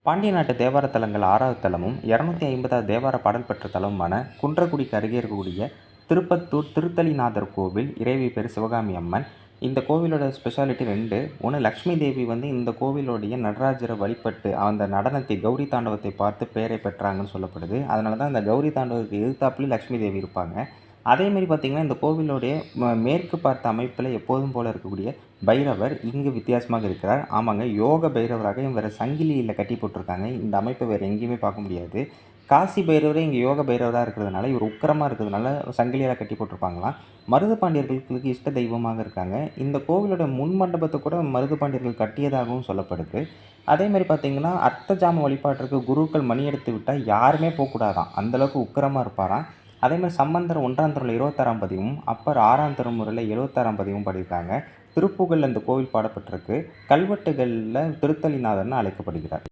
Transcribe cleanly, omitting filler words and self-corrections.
பாண்டிய நாட்டு தேவார தலங்கள் 6வது தலமும் 250வது தேவார பாடல் பெற்ற தலமுமான குன்றக்குடிக்கு அருகே இருக்கக்கூடிய திருப்பத்தூர் திருத்தலிநாதர் கோவில். இறைவி பேர் சிவகாமி அம்மன். இந்த கோவிலோட ஸ்பெஷாலிட்டி 2. ஒன்று, லக்ஷ்மி தேவி இந்த கோவிலோடைய நடராஜரை வழிபட்டு அந்த நடனத்தை கௌரி தாண்டவத்தை பார்த்து பெயரை பெற்றாங்கன்னு சொல்லப்படுது. அதனால தான் இந்த கௌரி தாண்டவத்துக்கு எதிர்த்தாப்புலேயும் லக்ஷ்மி தேவி இருப்பாங்க. அதேமாரி பார்த்திங்கன்னா, இந்த கோவிலுடைய மேற்கு பார்த்த அமைப்பில் எப்போதும் போல் இருக்கக்கூடிய பைரவர் இங்கு வித்தியாசமாக இருக்கிறார். ஆமாங்க, யோக பைரவராக வேறு சங்கிலியில் கட்டி போட்டிருக்காங்க. இந்த அமைப்பை வேறு எங்கேயுமே பார்க்க முடியாது. காசி பைரவரே இங்கே யோக பைரவராக இருக்கிறதுனால, இவர் உக்கிரமாக இருக்கிறதுனால சங்கிலியால் கட்டி போட்டிருப்பாங்களாம். மருது பாண்டியர்களுக்கு இஷ்ட தெய்வமாக இருக்காங்க. இந்த கோவிலோட முன் மண்டபத்தை கூட மருது பாண்டியர்கள் கட்டியதாகவும் சொல்லப்படுது. அதேமாதிரி பார்த்திங்கன்னா, அர்த்தஜாம வழிபாட்டிற்கு குருக்கள் மணி எடுத்து விட்டால் யாருமே போகக்கூடாதான், அந்தளவுக்கு உக்கிரமாக இருப்பாராம். அதேமாதிரி சம்பந்தர் 1ஆம் திருமுறையில் 26ஆம் பதிவும், அப்பர் 6ஆம் திருமுறையில் 76ஆம் பதிவும் பாடியிருக்காங்க. திருப்புகழில் இந்த கோவில் பாடப்பட்டிருக்கு. கல்வெட்டுகளில் திருத்தலிநாதர்னு அழைக்கப்படுகிறார்.